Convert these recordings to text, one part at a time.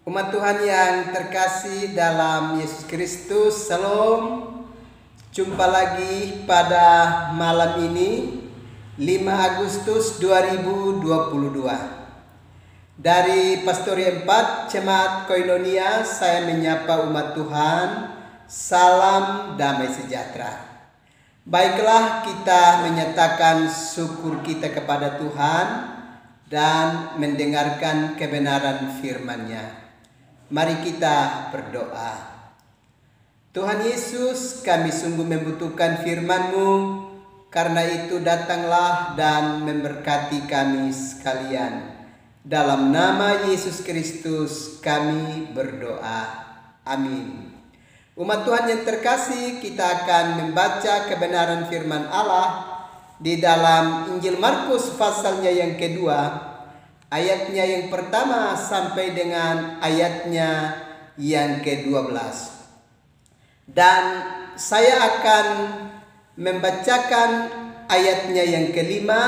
Umat Tuhan yang terkasih dalam Yesus Kristus, Shalom. Jumpa lagi pada malam ini 5 Agustus 2022. Dari Pastori 4 Jemaat Koinonia, saya menyapa umat Tuhan. Salam damai sejahtera. Baiklah, kita menyatakan syukur kita kepada Tuhan dan mendengarkan kebenaran firman-Nya. Mari kita berdoa. Tuhan Yesus, kami sungguh membutuhkan firman-Mu, karena itu datanglah dan memberkati kami sekalian. Dalam nama Yesus Kristus kami berdoa. Amin. Umat Tuhan yang terkasih, kita akan membaca kebenaran firman Allah di dalam Injil Markus pasalnya yang kedua, ayatnya yang pertama sampai dengan ayatnya yang ke-12. Dan saya akan membacakan ayatnya yang kelima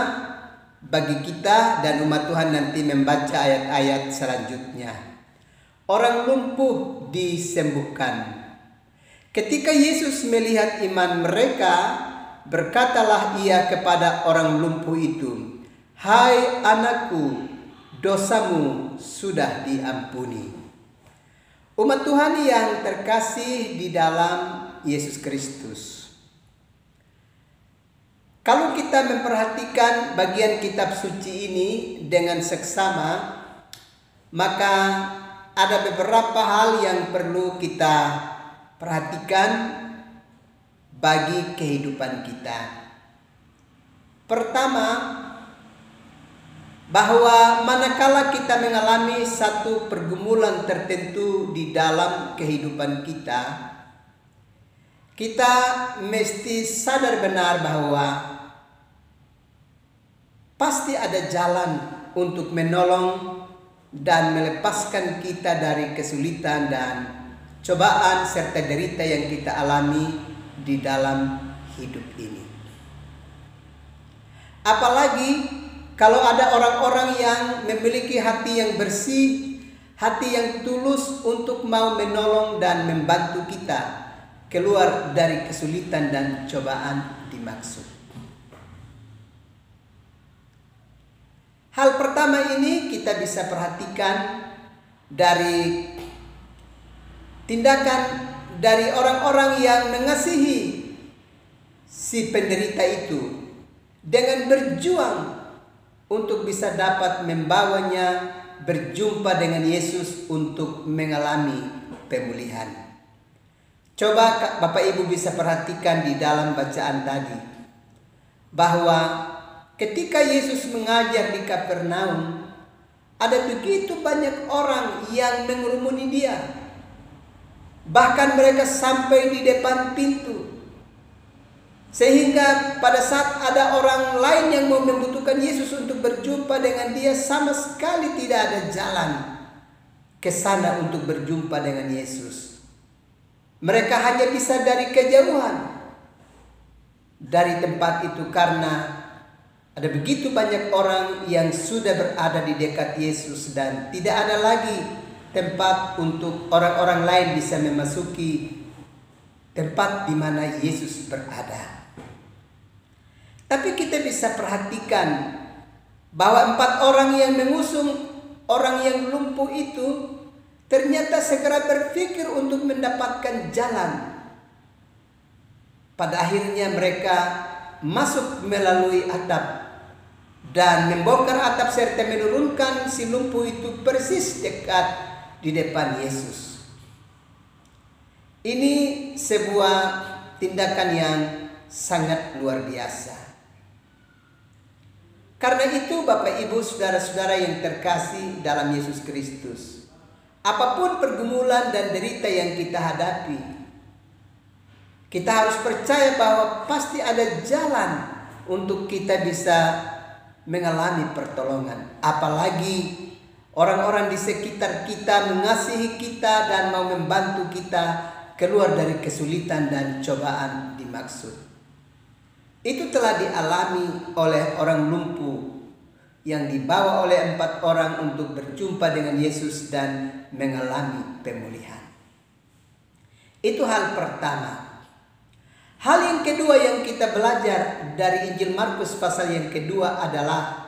bagi kita, dan umat Tuhan nanti membaca ayat-ayat selanjutnya. Orang lumpuh disembuhkan. Ketika Yesus melihat iman mereka, berkatalah ia kepada orang lumpuh itu, "Hai anakku, dosamu sudah diampuni." Umat Tuhan yang terkasih di dalam Yesus Kristus, kalau kita memperhatikan bagian kitab suci ini dengan seksama, maka ada beberapa hal yang perlu kita perhatikan bagi kehidupan kita. Pertama, bahwa manakala kita mengalami satu pergumulan tertentu di dalam kehidupan kita, kita mesti sadar benar bahwa pasti ada jalan untuk menolong dan melepaskan kita dari kesulitan dan cobaan serta derita yang kita alami di dalam hidup ini. Apalagi kalau ada orang-orang yang memiliki hati yang bersih, hati yang tulus untuk mau menolong dan membantu kita keluar dari kesulitan dan cobaan dimaksud. Hal pertama ini kita bisa perhatikan dari tindakan dari orang-orang yang mengasihi si penderita itu dengan berjuang untuk bisa dapat membawanya berjumpa dengan Yesus untuk mengalami pemulihan. Coba Bapak Ibu bisa perhatikan di dalam bacaan tadi, bahwa ketika Yesus mengajar di Kapernaum, ada begitu banyak orang yang mengerumuni dia. Bahkan mereka sampai di depan pintu. Sehingga pada saat ada orang lain yang mau membutuhkan Yesus untuk berjumpa dengan dia, sama sekali tidak ada jalan ke sana untuk berjumpa dengan Yesus. Mereka hanya bisa dari kejauhan dari tempat itu, karena ada begitu banyak orang yang sudah berada di dekat Yesus dan tidak ada lagi tempat untuk orang-orang lain bisa memasuki tempat di mana Yesus berada. Tapi kita bisa perhatikan bahwa 4 orang yang mengusung orang yang lumpuh itu ternyata segera berpikir untuk mendapatkan jalan. Pada akhirnya mereka masuk melalui atap dan membongkar atap serta menurunkan si lumpuh itu persis dekat di depan Yesus. Ini sebuah tindakan yang sangat luar biasa. Karena itu Bapak Ibu saudara-saudara yang terkasih dalam Yesus Kristus, apapun pergumulan dan derita yang kita hadapi, kita harus percaya bahwa pasti ada jalan untuk kita bisa mengalami pertolongan. Apalagi orang-orang di sekitar kita mengasihi kita dan mau membantu kita keluar dari kesulitan dan cobaan dimaksud. Itu telah dialami oleh orang lumpuh yang dibawa oleh 4 orang untuk berjumpa dengan Yesus dan mengalami pemulihan. Itu hal pertama. Hal yang kedua yang kita belajar dari Injil Markus pasal yang kedua adalah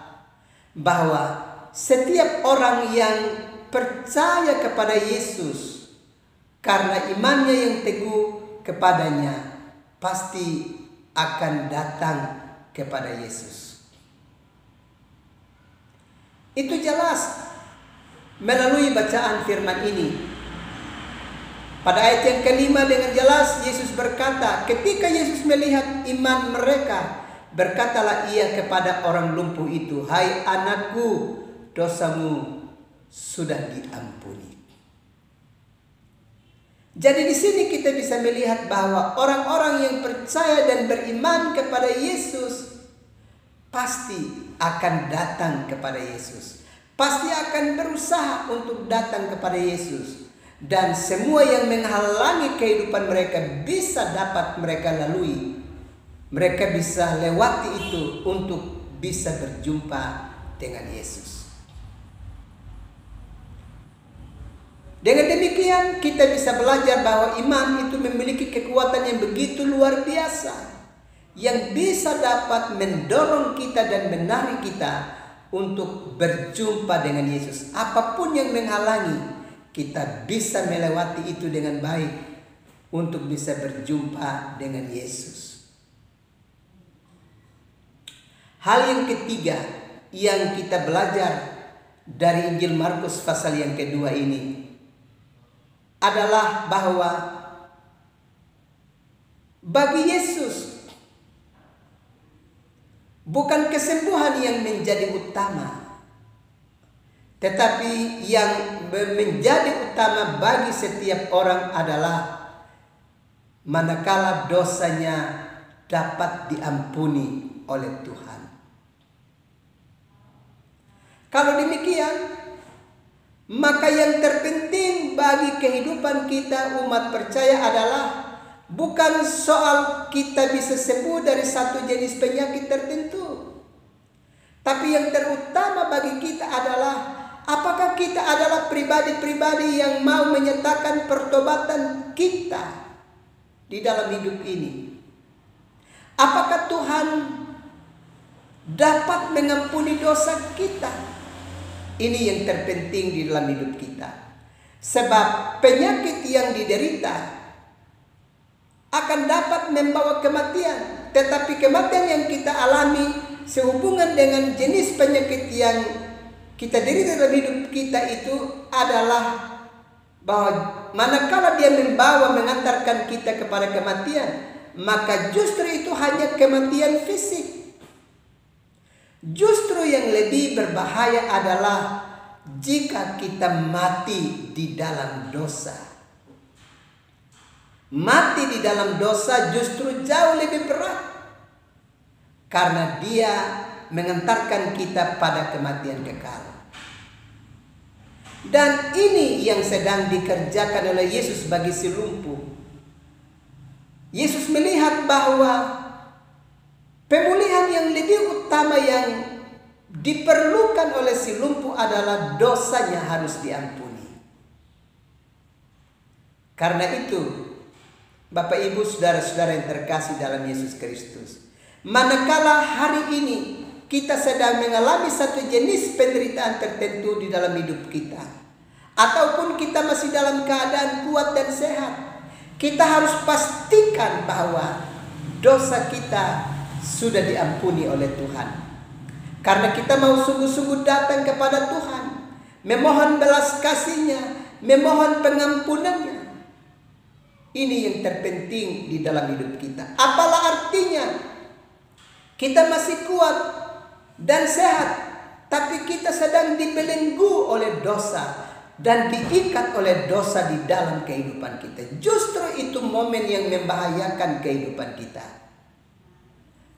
bahwa setiap orang yang percaya kepada Yesus karena imannya yang teguh kepadanya pasti akan datang kepada Yesus. Itu jelas melalui bacaan firman ini. Pada ayat yang kelima dengan jelas Yesus berkata, ketika Yesus melihat iman mereka, berkatalah ia kepada orang lumpuh itu, "Hai anakku, dosamu sudah diampuni." Jadi di sini kita bisa melihat bahwa orang-orang yang percaya dan beriman kepada Yesus pasti akan datang kepada Yesus. Pasti akan berusaha untuk datang kepada Yesus. Dan semua yang menghalangi kehidupan mereka bisa dapat mereka lalui. Mereka bisa lewati itu untuk bisa berjumpa dengan Yesus. Dengan demikian kita bisa belajar bahwa iman itu memiliki kekuatan yang begitu luar biasa, yang bisa dapat mendorong kita dan menarik kita untuk berjumpa dengan Yesus. Apapun yang menghalangi, kita bisa melewati itu dengan baik untuk bisa berjumpa dengan Yesus. Hal yang ketiga yang kita belajar dari Injil Markus pasal yang kedua ini adalah bahwa bagi Yesus bukan kesembuhan yang menjadi utama, tetapi yang menjadi utama bagi setiap orang adalah manakala dosanya dapat diampuni oleh Tuhan. Kalau demikian, maka yang terpenting bagi kehidupan kita umat percaya adalah bukan soal kita bisa sembuh dari satu jenis penyakit tertentu, tapi yang terutama bagi kita adalah apakah kita adalah pribadi-pribadi yang mau menyatakan pertobatan kita di dalam hidup ini? Apakah Tuhan dapat mengampuni dosa kita? Ini yang terpenting di dalam hidup kita. Sebab penyakit yang diderita akan dapat membawa kematian. Tetapi kematian yang kita alami sehubungan dengan jenis penyakit yang kita derita dalam hidup kita itu adalah bahwa manakala dia mengantarkan kita kepada kematian, maka justru itu hanya kematian fisik. Justru yang lebih berbahaya adalah jika kita mati di dalam dosa. Mati di dalam dosa justru jauh lebih berat, karena dia mengantarkan kita pada kematian kekal. Dan ini yang sedang dikerjakan oleh Yesus bagi si lumpuh. Yesus melihat bahwa pemulihan yang lebih utama yang diperlukan oleh si lumpuh adalah dosanya harus diampuni. Karena itu, Bapak Ibu saudara-saudara yang terkasih dalam Yesus Kristus, manakala hari ini kita sedang mengalami satu jenis penderitaan tertentu di dalam hidup kita, ataupun kita masih dalam keadaan kuat dan sehat, kita harus pastikan bahwa dosa kita sudah diampuni oleh Tuhan. Karena kita mau sungguh-sungguh datang kepada Tuhan, memohon belas kasih-Nya, memohon pengampunannya. Ini yang terpenting di dalam hidup kita. Apalah artinya kita masih kuat dan sehat, tapi kita sedang dibelenggu oleh dosa dan diikat oleh dosa di dalam kehidupan kita. Justru itu momen yang membahayakan kehidupan kita.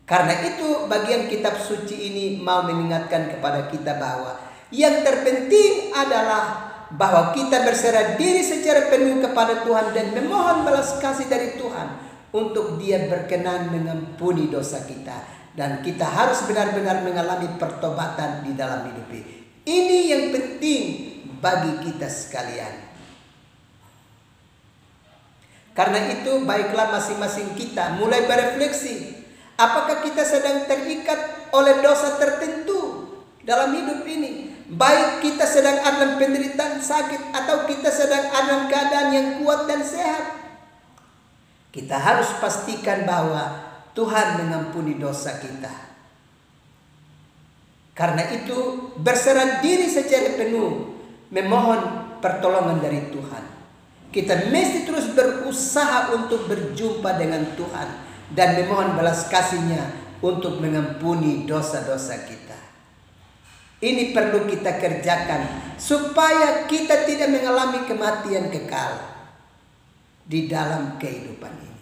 Karena itu bagian kitab suci ini mau mengingatkan kepada kita bahwa yang terpenting adalah bahwa kita berserah diri secara penuh kepada Tuhan dan memohon belas kasih dari Tuhan untuk Dia berkenan mengampuni dosa kita. Dan kita harus benar-benar mengalami pertobatan di dalam hidup ini. Ini yang penting bagi kita sekalian. Karena itu baiklah masing-masing kita mulai berefleksi. Apakah kita sedang terikat oleh dosa tertentu dalam hidup ini? Baik kita sedang ada penderitaan sakit atau kita sedang ada keadaan yang kuat dan sehat. Kita harus pastikan bahwa Tuhan mengampuni dosa kita. Karena itu berserah diri secara penuh, memohon pertolongan dari Tuhan. Kita mesti terus berusaha untuk berjumpa dengan Tuhan dan memohon belas kasih-Nya untuk mengampuni dosa-dosa kita. Ini perlu kita kerjakan supaya kita tidak mengalami kematian kekal di dalam kehidupan ini.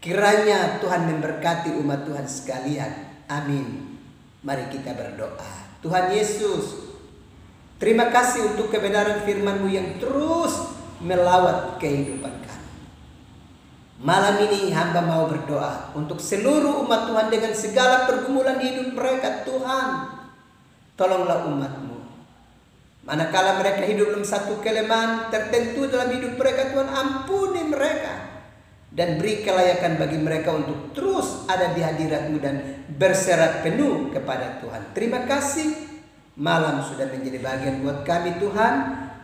Kiranya Tuhan memberkati umat Tuhan sekalian. Amin. Mari kita berdoa. Tuhan Yesus, terima kasih untuk kebenaran firman-Mu yang terus melawat kehidupan kami. Malam ini hamba mau berdoa untuk seluruh umat Tuhan dengan segala pergumulan hidup mereka. Tuhan, tolonglah umat-Mu. Manakala mereka hidup dalam satu kelemahan tertentu dalam hidup mereka, Tuhan ampuni mereka. Dan beri kelayakan bagi mereka untuk terus ada di hadirat-Mu dan berserah penuh kepada Tuhan. Terima kasih. Malam sudah menjadi bagian buat kami Tuhan.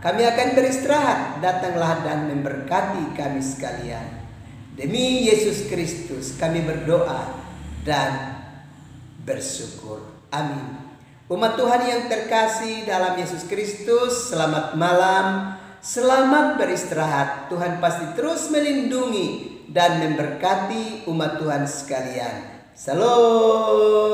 Kami akan beristirahat. Datanglah dan memberkati kami sekalian. Demi Yesus Kristus kami berdoa dan bersyukur. Amin. Umat Tuhan yang terkasih dalam Yesus Kristus, selamat malam. Selamat beristirahat. Tuhan pasti terus melindungi dan memberkati umat Tuhan sekalian. Salam.